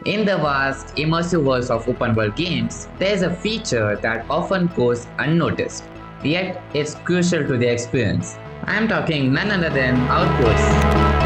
In the vast, immersive worlds of open world games, there is a feature that often goes unnoticed, yet it's crucial to the experience. I am talking none other than Outposts.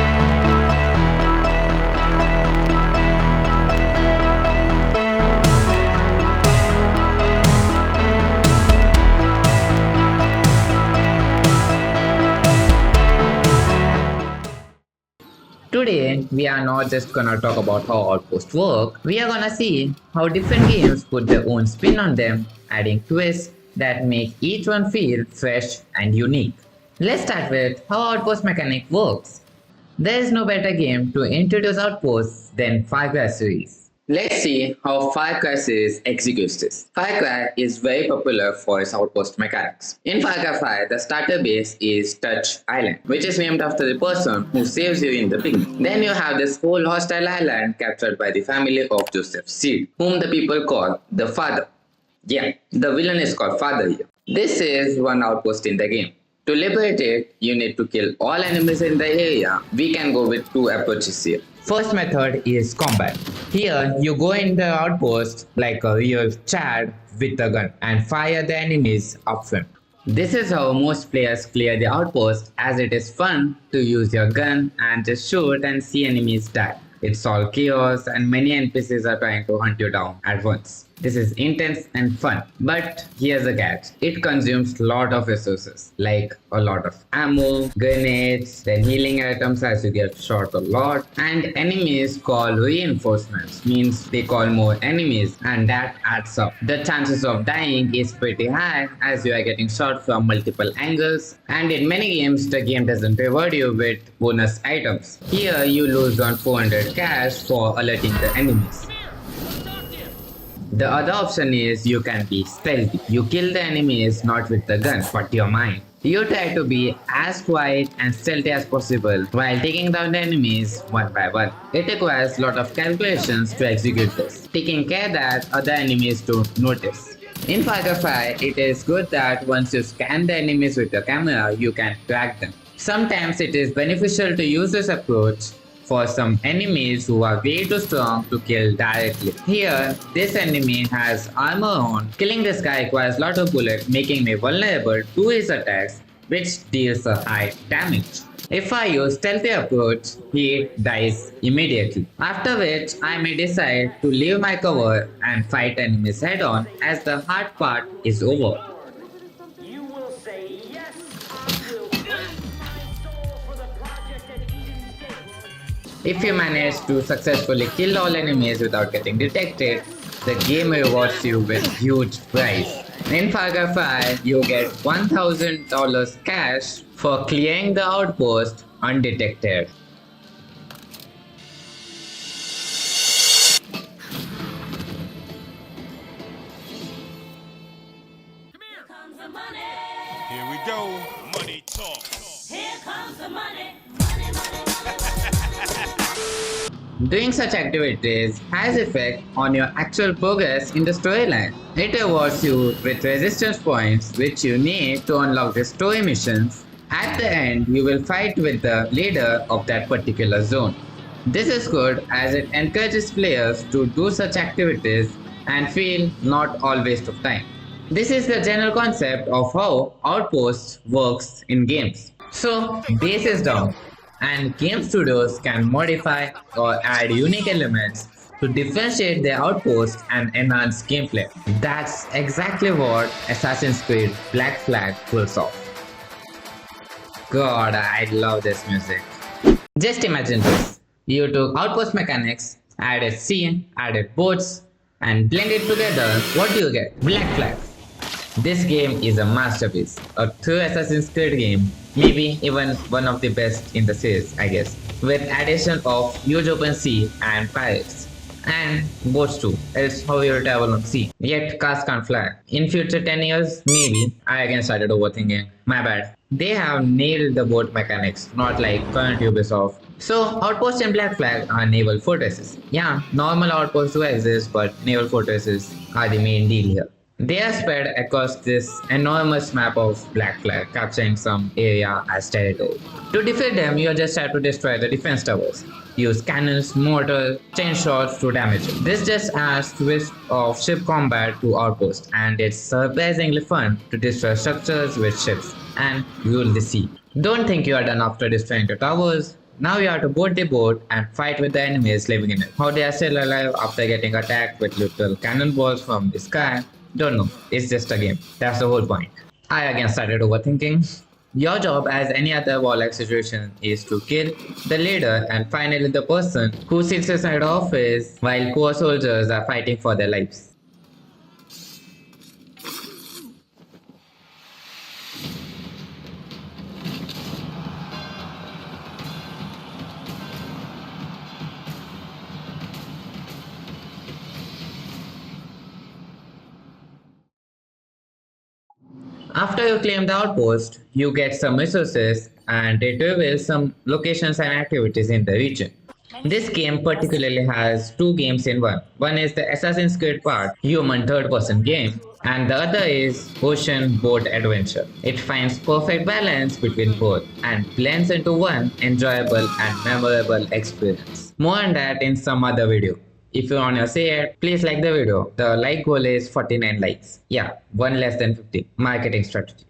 Today, we are not just gonna talk about how Outposts work, we are gonna see how different games put their own spin on them, adding twists that make each one feel fresh and unique. Let's start with how Outpost mechanic works. There is no better game to introduce Outposts than Far Cry series. Let's see how Far Cry series executes this. Far Cry is very popular for its outpost mechanics. In Far Cry 5, the starter base is Touch Island, which is named after the person who saves you in the beginning. Then you have this whole hostile island captured by the family of Joseph Seed, whom the people call the Father. Yeah, the villain is called Father here. This is one outpost in the game. To liberate it, you need to kill all enemies in the area. We can go with two approaches here. First method is combat. Here, you go in the outpost like a real Chad with a gun and fire the enemies upfront. This is how most players clear the outpost, as it is fun to use your gun and just shoot and see enemies die. It's all chaos and many NPCs are trying to hunt you down at once. This is intense and fun, but here's a catch. It consumes a lot of resources, like a lot of ammo, grenades, then healing items as you get shot a lot, and enemies call reinforcements, means they call more enemies, and that adds up. The chances of dying is pretty high as you are getting shot from multiple angles, and in many games the game doesn't reward you with bonus items. Here you lose on 400 cash for alerting the enemies. The other option is you can be stealthy. You kill the enemies not with the gun but your mind. You try to be as quiet and stealthy as possible while taking down the enemies one by one. It requires a lot of calculations to execute this, taking care that other enemies don't notice. In Far Cry 5, it is good that once you scan the enemies with your camera, you can track them. Sometimes it is beneficial to use this approach for some enemies who are way too strong to kill directly. Here, this enemy has armor on. Killing this guy requires a lot of bullets, making me vulnerable to his attacks, which deals a high damage. If I use stealthy approach, he dies immediately. After which, I may decide to leave my cover and fight enemies head on, as the hard part is over. If you manage to successfully kill all enemies without getting detected, the game rewards you with huge prize. In Far Cry 5, you get $1,000 cash for clearing the outpost undetected. Here we go. Money talk. Here comes the money. Doing such activities has effect on your actual progress in the storyline. It rewards you with resistance points which you need to unlock the story missions. At the end, you will fight with the leader of that particular zone. This is good as it encourages players to do such activities and feel not all waste of time. This is the general concept of how Outposts works in games. So, base is down, and game studios can modify or add unique elements to differentiate their outpost and enhance gameplay. That's exactly what Assassin's Creed Black Flag pulls off. God, I love this music. Just imagine this. You took outpost mechanics, added sea, added boats, and blend it together. What do you get? Black Flag. This game is a masterpiece, a true Assassin's Creed game, maybe even one of the best in the series, I guess, with addition of huge open sea and pirates. And boats too, else how you will travel on sea. Yet cars can't fly. In future 10 years, maybe. I again started overthinking. My bad. They have nailed the boat mechanics, not like current Ubisoft. So, outposts in Black Flag are naval fortresses. Yeah, normal outposts do exist, but naval fortresses are the main deal here. They are spread across this enormous map of black flag, capturing some area as territory. To defeat them, you just have to destroy the defense towers. Use cannons, mortar, chain shots to damage it. This just adds twist of ship combat to Outpost, and it's surprisingly fun to destroy structures with ships and rule the sea. Don't think you are done after destroying the towers. Now you have to board the boat and fight with the enemies living in it. How they are still alive after getting attacked with little cannonballs from the sky, don't know. It's just a game. That's the whole point. I again started overthinking. Your job, as any other warlike situation, is to kill the leader and finally the person who sits inside the office while poor soldiers are fighting for their lives. After you claim the outpost, you get some resources and it reveals some locations and activities in the region. This game particularly has two games in one. One is the Assassin's Creed part, human third person game, and the other is ocean boat adventure. It finds perfect balance between both and blends into one enjoyable and memorable experience. More on that in some other video. If you want to say it, please like the video. The like goal is 49 likes. Yeah, one less than 50. Marketing strategy.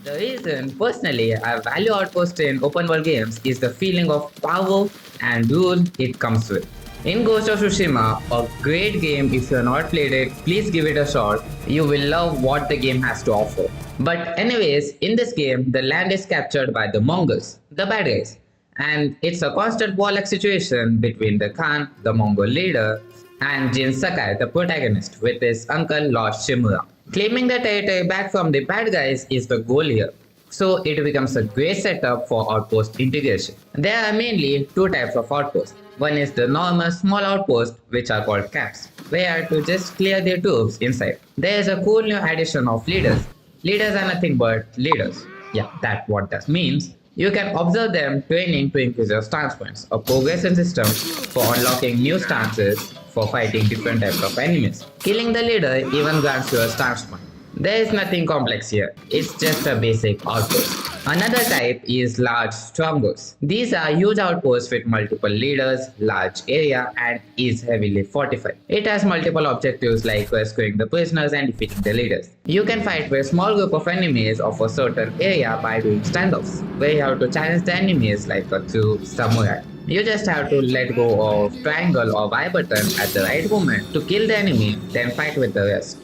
The reason, personally, I value Outpost in open world games is the feeling of power and rule it comes with. In Ghost of Tsushima, a great game. If you have not played it, please give it a shot. You will love what the game has to offer. But anyways, in this game, the land is captured by the Mongols, the bad guys. And it's a constant warlike situation between the Khan, the Mongol leader, and Jin Sakai, the protagonist, with his uncle Lord Shimura. Claiming the territory back from the bad guys is the goal here. So it becomes a great setup for outpost integration. There are mainly two types of outposts. One is the normal small outpost, which are called caps, where you have to just clear their troops inside. There is a cool new addition of leaders. Leaders are nothing but leaders. Yeah, that's what that means. You can observe them training to increase your stance points, a progression system for unlocking new stances for fighting different types of enemies. Killing the leader even grants you a stance point. There is nothing complex here, it's just a basic outpost. Another type is large strongholds. These are huge outposts with multiple leaders, large area, and is heavily fortified. It has multiple objectives like rescuing the prisoners and defeating the leaders. You can fight with a small group of enemies of a certain area by doing standoffs, where you have to challenge the enemies like a true samurai. You just have to let go of triangle or Y button at the right moment to kill the enemy, then fight with the rest.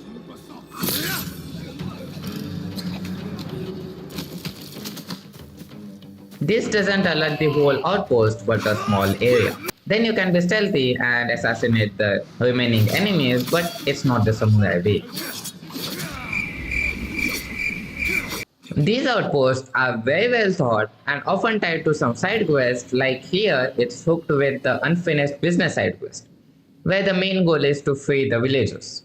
This doesn't alert the whole outpost but a small area. Then you can be stealthy and assassinate the remaining enemies, but it's not the samurai way. These outposts are very well thought and often tied to some side quests, like here it's hooked with the unfinished business side quest, where the main goal is to free the villagers.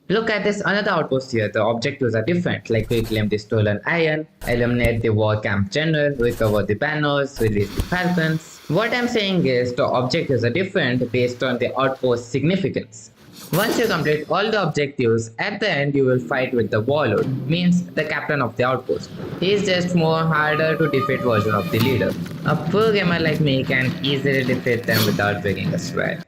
Look at this another outpost here. The objectives are different, like reclaim the stolen iron, eliminate the war camp general, recover the banners, release the falcons. What I'm saying is the objectives are different based on the outpost's significance. Once you complete all the objectives, at the end you will fight with the warlord, means the captain of the outpost. He is just more harder to defeat version of the leader. A pro gamer like me can easily defeat them without breaking a sweat.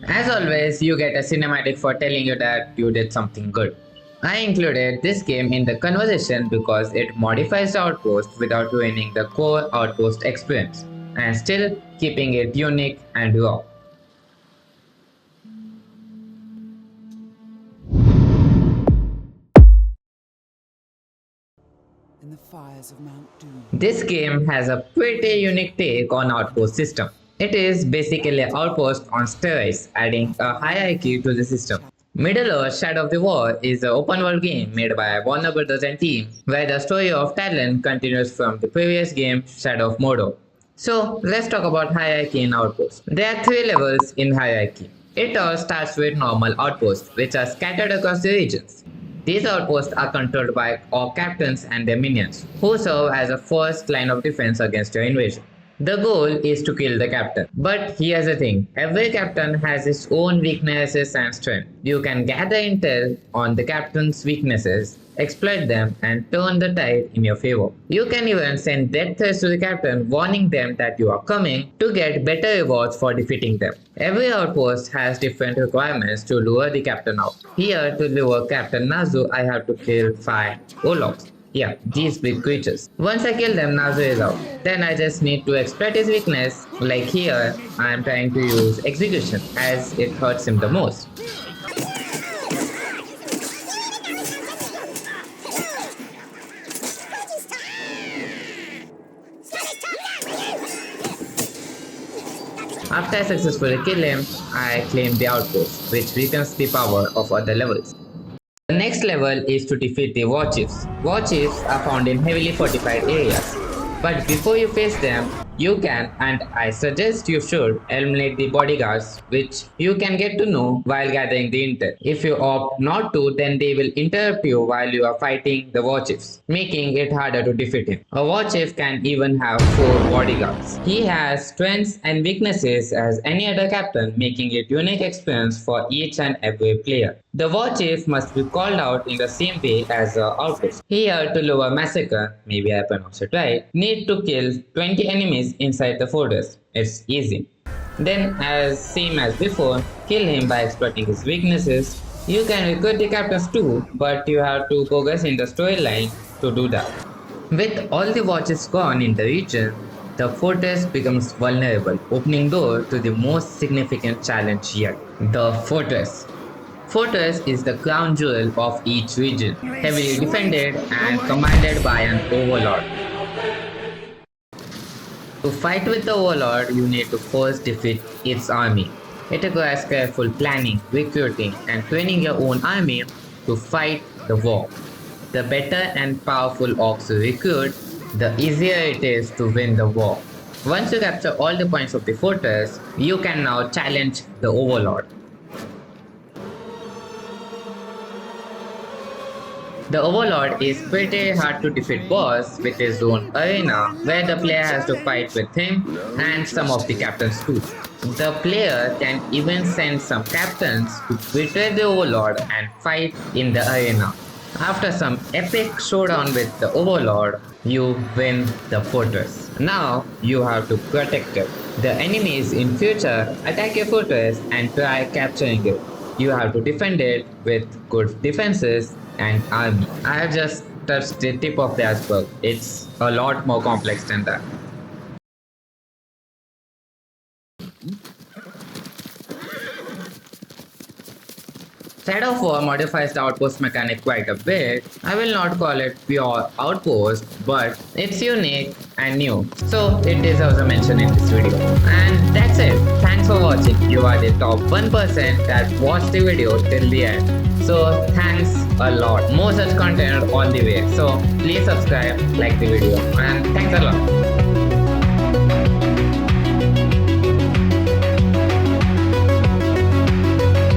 As always, you get a cinematic for telling you that you did something good. I included this game in the conversation because it modifies the outpost without ruining the core outpost experience and still keeping it unique and raw. In the fires of Mount Doom. This game has a pretty unique take on outpost system. It is basically Outpost on steroids, adding a hierarchy to the system. Middle-earth: Shadow of the War is an open-world game made by Warner Brothers and team, where the story of Talon continues from the previous game Shadow of Mordor. So let's talk about hierarchy in Outpost. There are three levels in hierarchy. It all starts with normal outposts, which are scattered across the regions. These outposts are controlled by all captains and their minions, who serve as a first line of defense against your invasion. The goal is to kill the captain. But here's the thing, every captain has its own weaknesses and strengths. You can gather intel on the captain's weaknesses, exploit them, and turn the tide in your favor. You can even send death threats to the captain, warning them that you are coming to get better rewards for defeating them. Every outpost has different requirements to lure the captain out. Here, to lure Captain Nazu, I have to kill 5 Ologs. Yeah, these big creatures. Once I kill them, Nazu is out. Then I just need to exploit his weakness. Like here, I am trying to use execution as it hurts him the most. After I successfully kill him, I claim the outpost, which weakens the power of other levels. The next level is to defeat the war chiefs. War chiefs are found in heavily fortified areas. But before you face them, you can, and I suggest you should, eliminate the bodyguards, which you can get to know while gathering the intel. If you opt not to, then they will interrupt you while you are fighting the war chiefs, making it harder to defeat him. A war chief can even have 4 bodyguards. He has strengths and weaknesses as any other captain, making it unique experience for each and every player. The war chief must be called out in the same way as the outpost. Here, to lure massacre, maybe I pronounced it right, need to kill 20 enemies inside the fortress. It's easy. Then, as same as before, kill him by exploiting his weaknesses. You can recruit the captains too, but you have to progress in the storyline to do that. With all the watches gone in the region, the fortress becomes vulnerable, opening door to the most significant challenge yet, the fortress. Fortress is the crown jewel of each region, heavily defended and commanded by an overlord. To fight with the overlord, you need to first defeat its army. It requires careful planning, recruiting, and training your own army to fight the war. The better and powerful orcs you recruit, the easier it is to win the war. Once you capture all the points of the fortress, you can now challenge the overlord. The Overlord is pretty hard to defeat boss with his own arena where the player has to fight with him and some of the captains too. The player can even send some captains to betray the Overlord and fight in the arena. After some epic showdown with the Overlord, you win the fortress. Now you have to protect it. The enemies in future attack your fortress and try capturing it. You have to defend it with good defenses and army. I have just touched the tip of the iceberg. It's a lot more complex than that. Shadow of War modifies the outpost mechanic quite a bit. I will not call it pure outpost, but it's unique and new, so it deserves a mention in this video. And that's it. Thanks for watching. You are the top 1% that watched the video till the end. So thanks a lot. More such content on the way. So please subscribe, like the video, and thanks a lot.